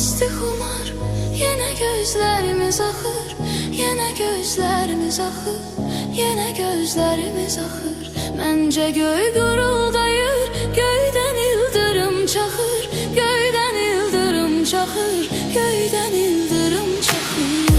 mesti xumar, yenə gözlərimiz axır, yenə gözlərimiz axır, yenə gözlərimiz axır. Məncə göy guruldayır, göydən ildırım çaxır, göydən ildırım çaxır, göydən ildırım çaxır.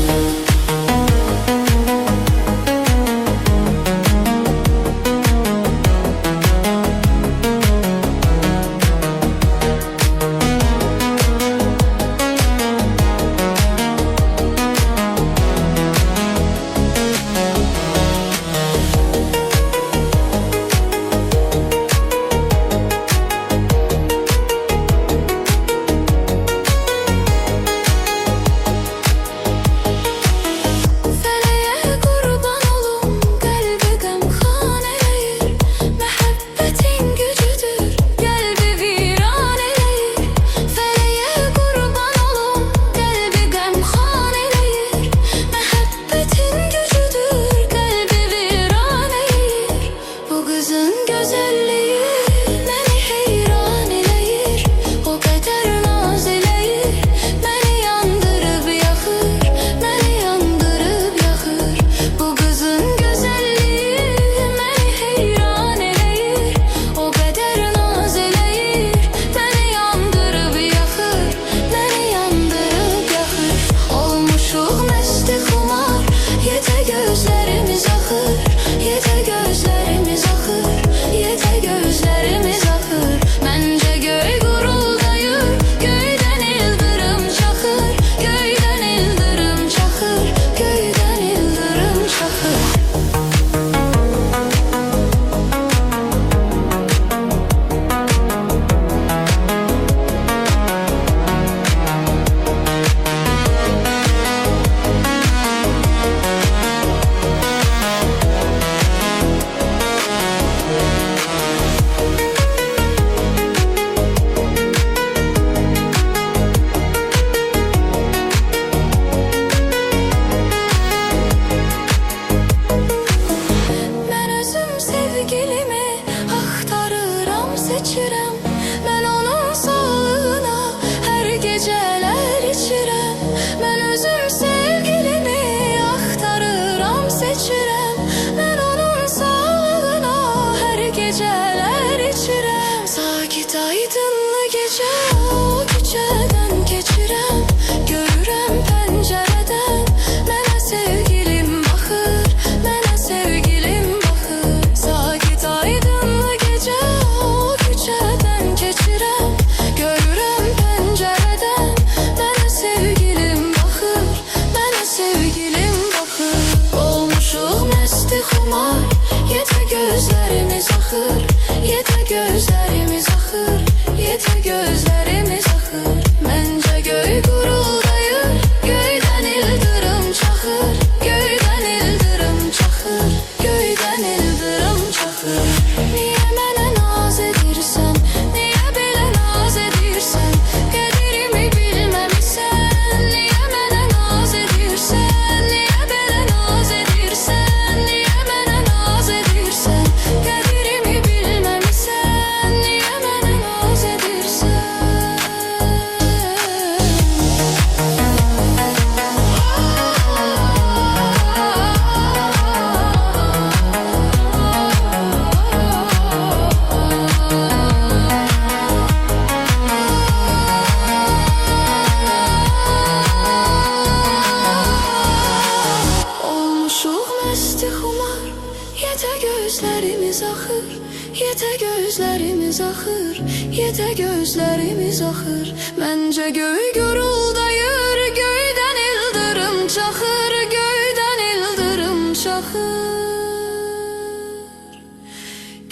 Yetə gözlərimiz axır. Məncə göy guruldayır, göydən ildırım çaxır, göydən ildırım çaxır,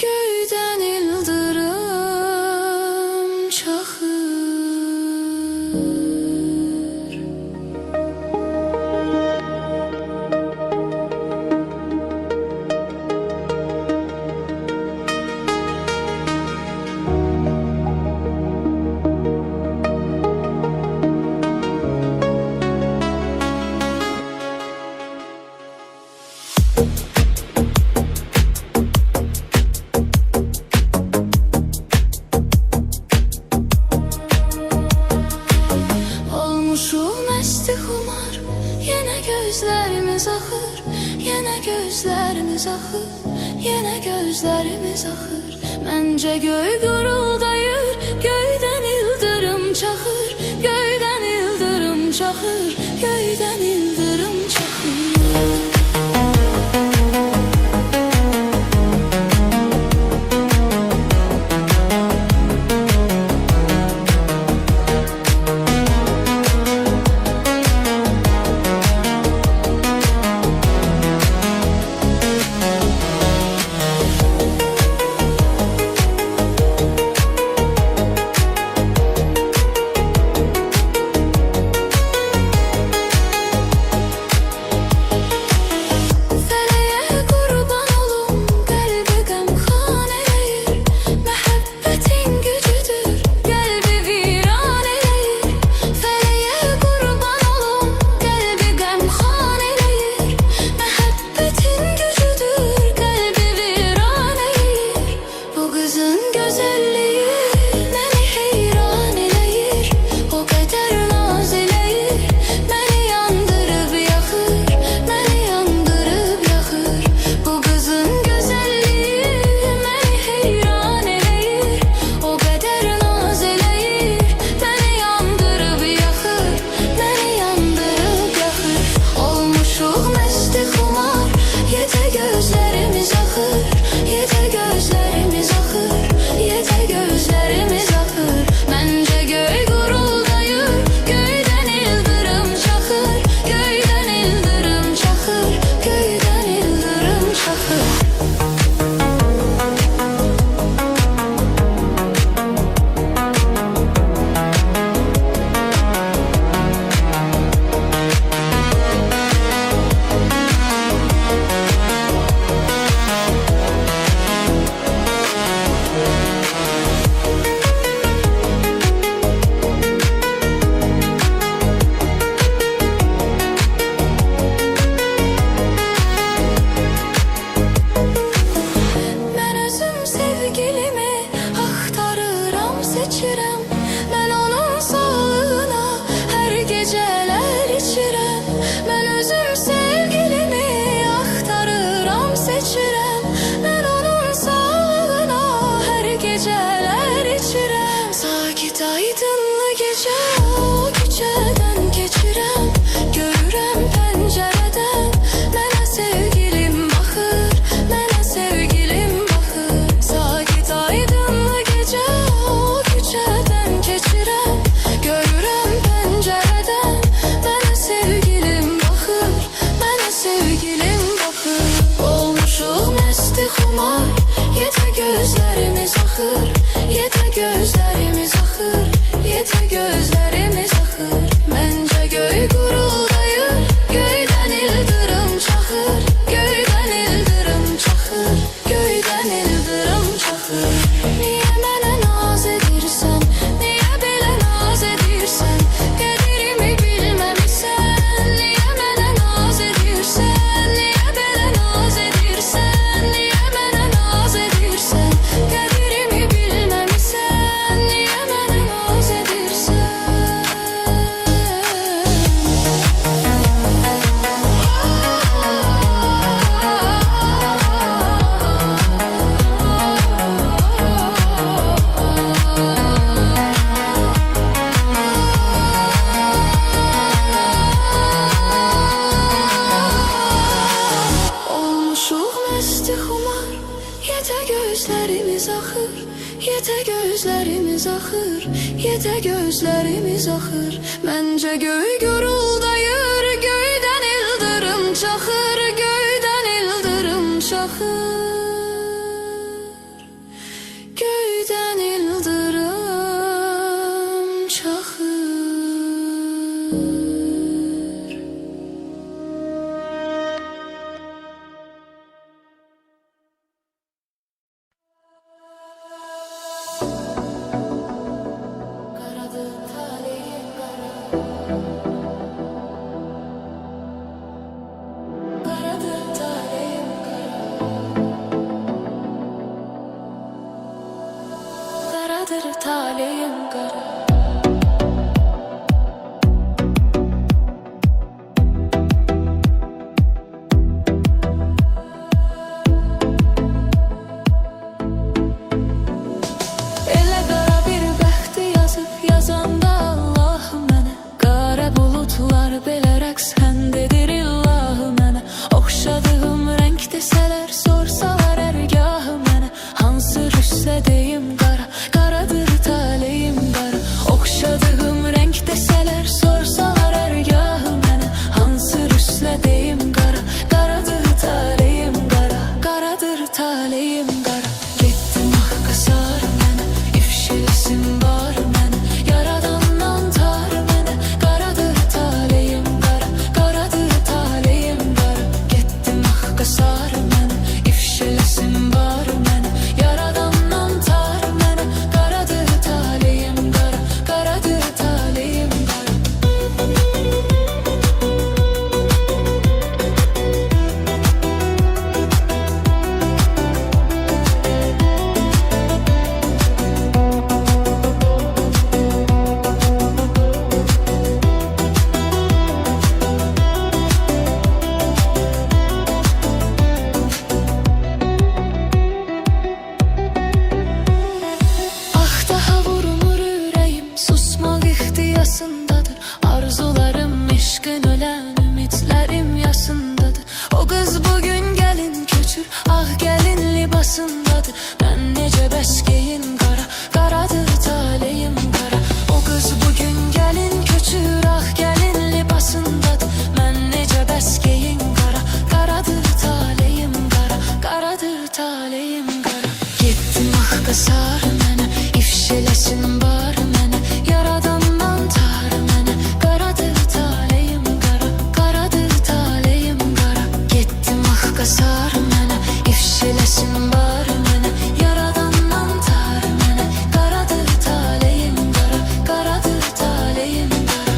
göydən ildırım çaxır. gözlerimiz axır, yenə gözlərimiz axır, yenə gözlərimiz axır. Məncə göy guruldayır, göydən ildırım çaxır, göydən ildırım çaxır, göydən ildırım çaxır. Yetə gözlərimiz axır. Məncə göy guruldayır, göydən ildırım çaxır, göydən ildırım çaxır, göydən ildırım çaxır. Karadır talihim kara. var belə rəqs həndedir illahı mənə. Oxşadığım rəng desələr, sorsalar ərgahı mənə. Hansı rüssə deyim qara, qaradır taleyim qara. Oxşadığım rəng desələr, sorsalar ərgahı mənə. Hansı rüssə deyim qara, qaradır taleyim qara, qaradır taleyim qara. Getdim haqqqa sarı mənə, ifşiləsin var mənə. Yaradandan tar mənə, qaradır taleyim qara, qaradır taleyim qara. Getdim haqqqa sarı mənə, ifşiləsin var mənə. Yaradandan tar mənə, qaradır taleyim qara, qaradır taleyim qara. Ah daha vurmur ürəyim, susmaq ixtiyasındadır. Arzularım eşqin ölən, ümidlərim yasındadır. O qız bugün gəlin köçür, ağ gəlin libasındadır. Mən necə bəskəyin qara, qaradır taleyim qara. O qız bugün gəlin köçür, ağ gəlin libasındadır. Mən necə bəskəyin qara, qaradır taleyim qara, qaradır taleyim qara. Getdim haqqqa sarı mənə, ifşiləsin var mənə. Yaradandan tar mənə, qaradır taleyim qara, qaradır taleyim qara. Getdim haqqqa sarı mənə, ifşiləsin var mənə. Yaradandan tar mənə, qaradır taleyim qara, qaradır taleyim qara.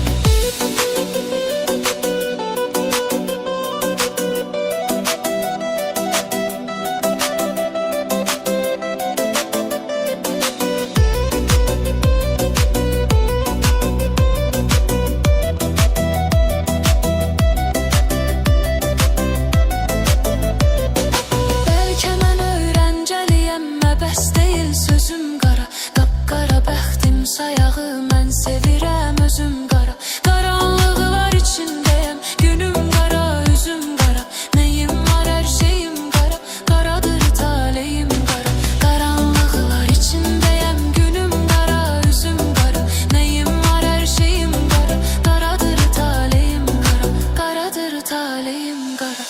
Bəlkə mən öyrəncəliyəm, məbəs deyil sözüm qara. Qapqara bəxtim sayağı, mən sevirəm özüm qara. Qaranlıqlar içindəyəm, günüm qara, üzüm qara. Nəyim var, hər şeyim qara, qaradır taleyim qara. Qaranlıqlar içindəyəm, günüm qara, üzüm qara. Nəyim var, hər şeyim qara, qaradır taleyim qara, qaradır taleyim qara.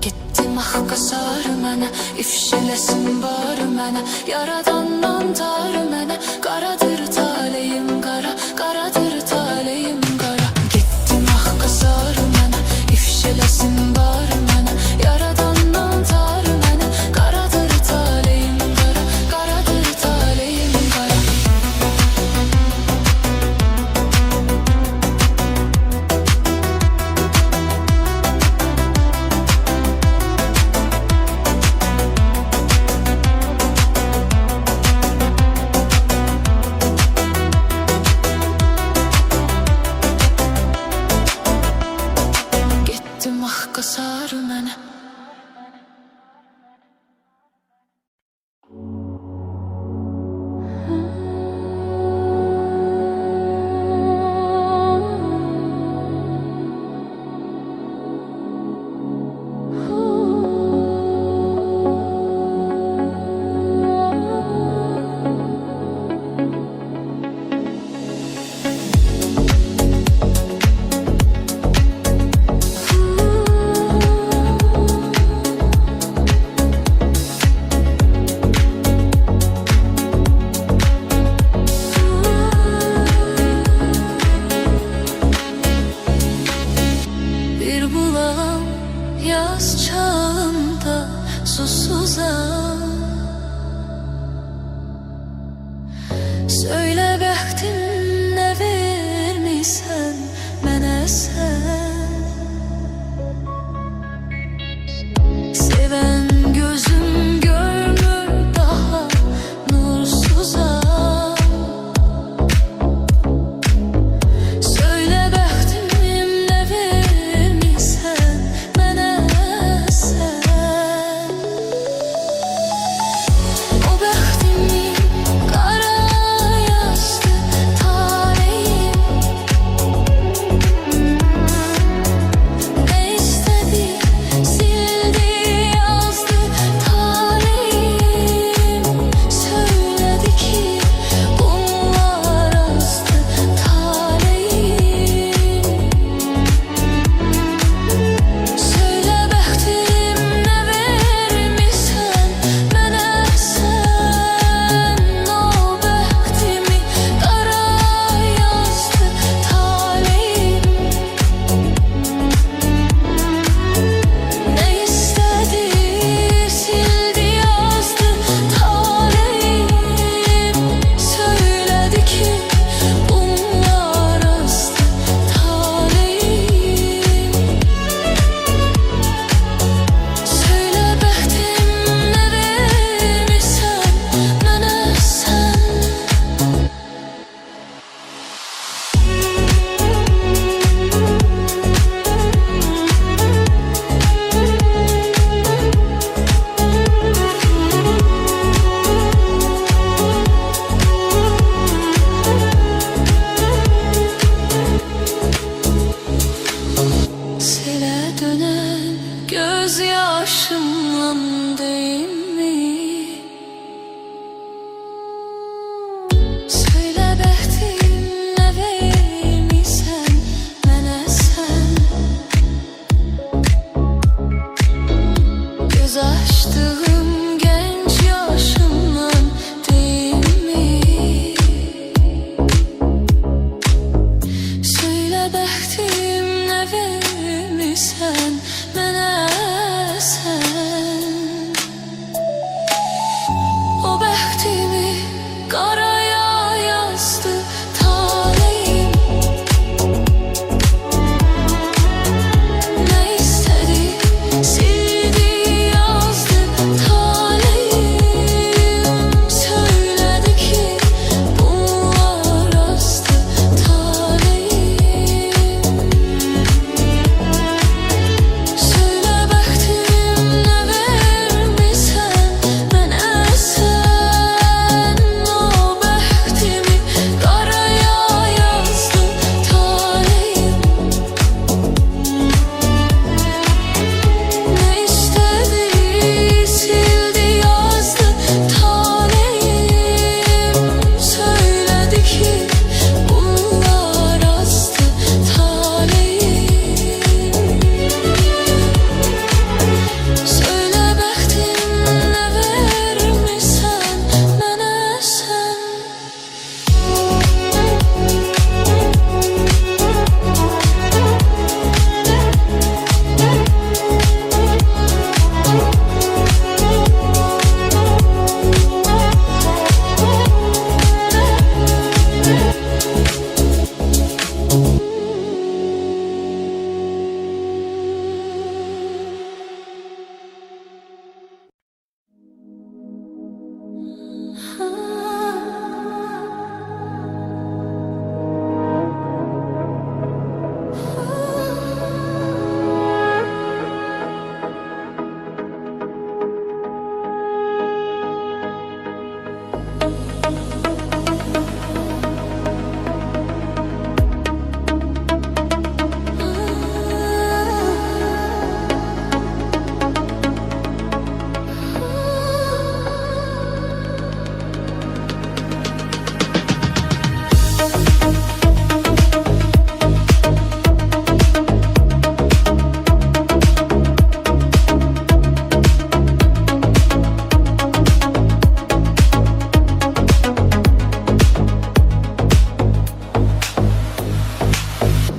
Getdim haqqqa sarı mənə, ifşiləsin var mənə. Yaradandan tar mənə, qaradır taleyim qara, qaradır taleyim qara. Getdim haqqqa sarı mənə, ifşiləsin var mənə. Yaradandan tar mənə, qaradır taleyim qara, qaradır taleyim qara.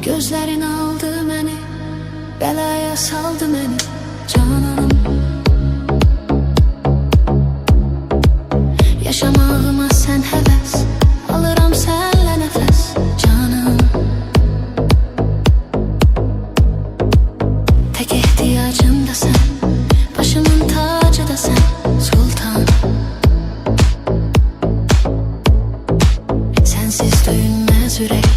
Gözlerin aldı məni, belaya saldı məni cananım. Yaşamağıma sen həvəs, alıram sənlə nəfəs canım. Tek ihtiyacım da sen, başımın tacı da sen sultan. Sensiz döyünmez ürək,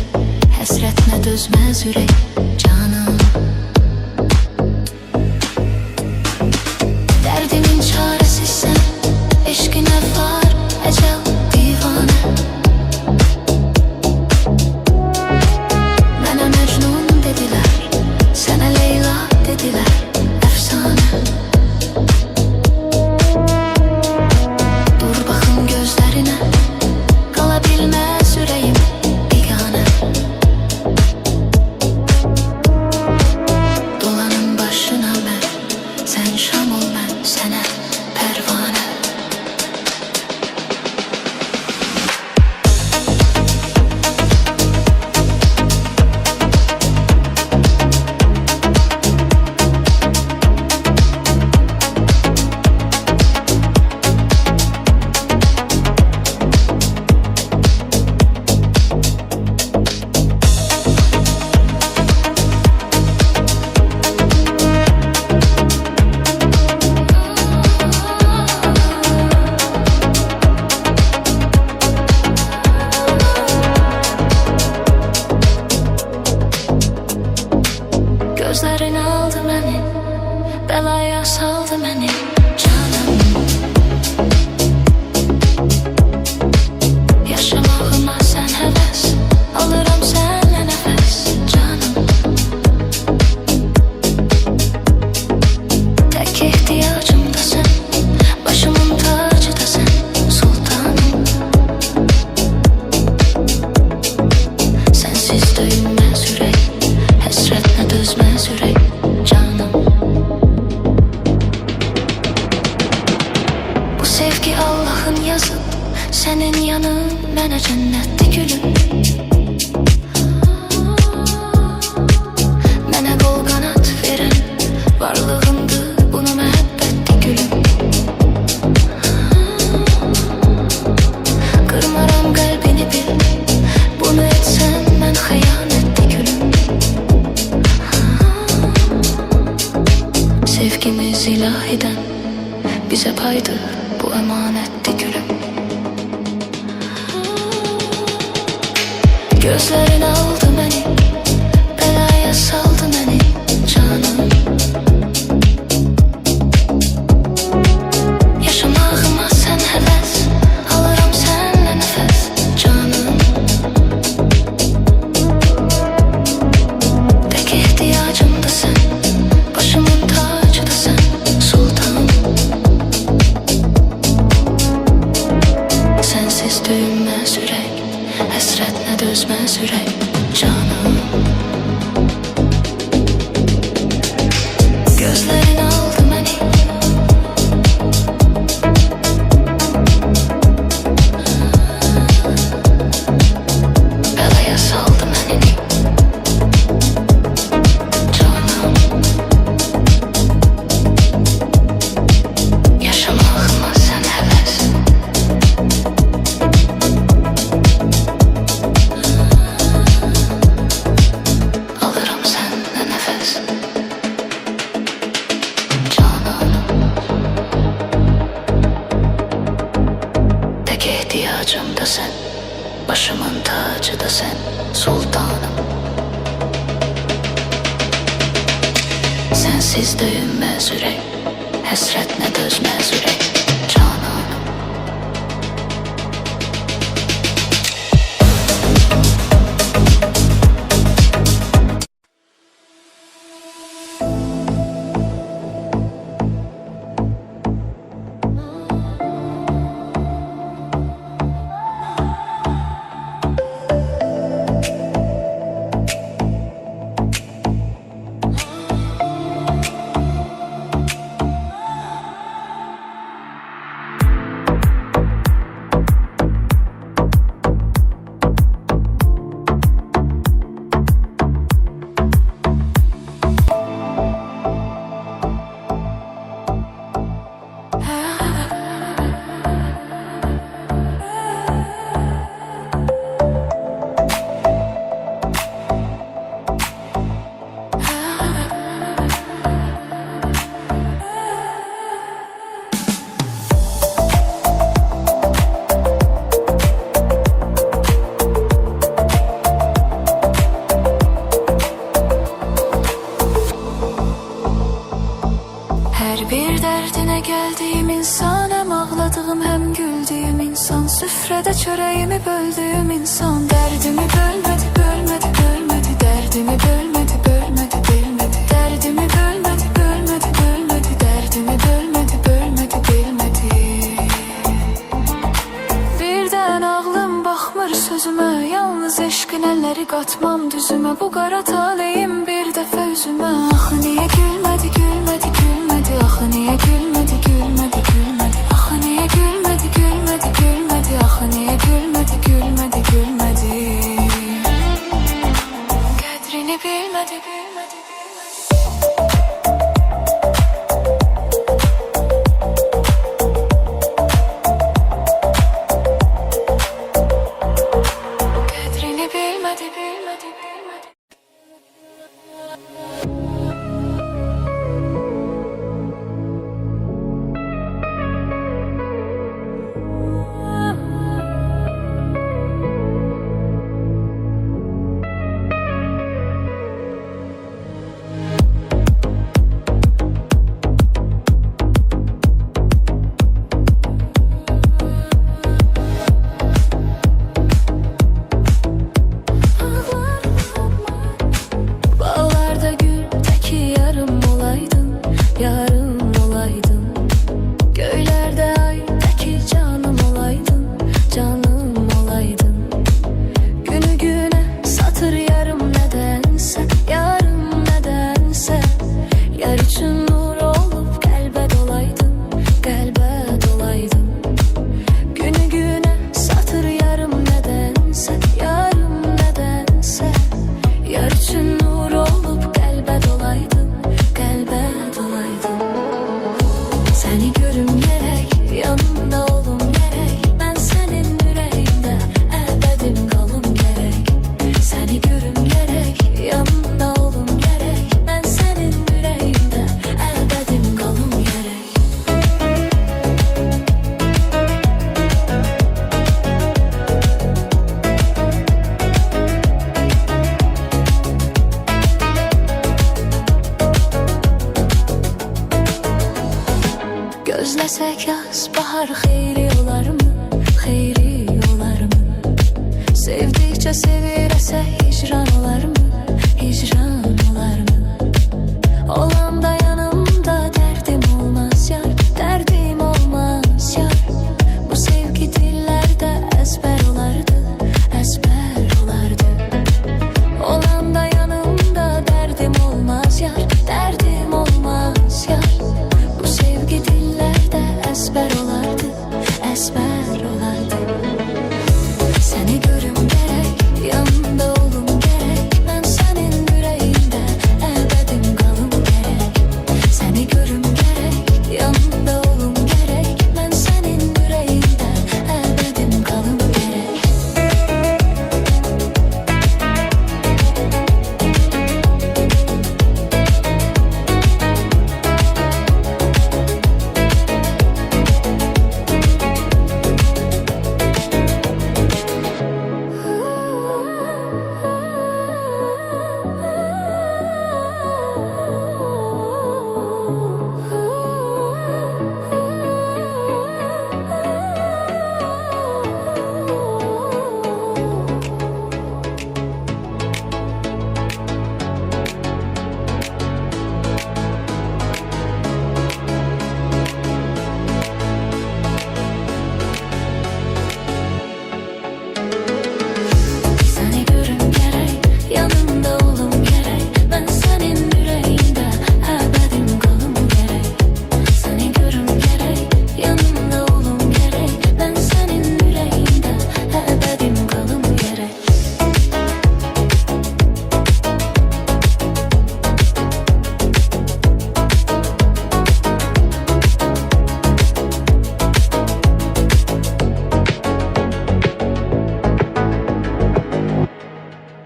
həsrətinə dözməz ürək canım. Derdimin çaresiz sen, eşkine var ecel divane. Mənə Mecnun dediler, sənə Leyla dediler, efsane. Dur baxım gözlerine, qala bilməz ürəyim biganə. Dolanın başına mən, sən şam ol mən sənə pərvanə. Gözlerin aldı beni, belaya saldı beni canım. Yaşamağıma sen həvəs, alırım sənlə nəfəs canım. Tek ihtiyacım da sen, başımın tacı da sen sultanım. Sensiz döyünmez ürək, həsrətinə dözməz ürək canım. Bu sevgi Allah'ın yazıp, senin yanın mənə cənnətdir gülüm. Mənə qol qanat verən varlığındır, bunu məhəbbətdir gülüm. Qırmaram qəlbini bil, bunu etsəm mən xəyanətdir gülüm. Sevgimiz ilahiden, bize paydır bu emanetti gülüm. Gözlerin aldı beni, belaya saldı beni canım. Yaşamağıma sen həvəs, alırım sənlə nəfəs canım. Tek ihtiyacım da sen, başımın tacı da sen sultan. Sensiz döyünməz ürək, həsrətinə dözməz ürək canım. Gözlerin aldı məni, belaya saldı məni canım. Yaşamağıma sen həvəs, alırım sənlə nəfəs canım. Tek ihtiyacım da sen, başımın tacı da sen sultanım. Sensiz döyünməz ürək, həsrətinə dözməz ürək canım. geldiğim insan, hem ağladığım hem güldüğüm insan, süfrede çöreğimi böldüğüm insan. Derdimi bölmedi, bölmedi, bölmedi, derdimi bölmedi, bölmedi, bölmedi, derdimi bölmedi, bölmedi, bölmedi, derdimi bölmedi, bölmedi, bölmedi. Birden ağlım baxmır sözümə, yalnız eşqin əlləri qatmam düzümə. Bu qara taleyim bir dəfə üzümə. Axı niyə gülmədi, gülmədi, gülmədi, axı niyə gülmədi, gülmədi, gülmədi, axı niyə gülmədi, gülmədi, gülmədi, axı niyə gülmədi, gülmədi, gülmədi. Qədrini bilmədi, bilmədi, bilmədi. Qədrini bilmədi, bilmədi, bilmədi. Bağlarda gül teki yarım olaydın, yarım olaydın. Göylerde ay teki canım olaydın, canım olaydın. Günü güne satır yarım nedense, yarım nedense. Yar için nur olup kalbe dolaydın, kalbe dolaydın. Günü güne satır yarım nedense, yarım nedense. Yar için nur olup kalbe dolaydın, kalbe dolaydın. Seni görüm gerek, yanımda olum gerek. Ben senin yüreğinde ebedim kalım gerek. Seni görüm gerek, yanımda olum gerek. Ben senin yüreğinde ebedim kalım gerek. Gözlesek yaz, bahar xeyri olar mı? Xeyri olar mı? Sevdikçe sevir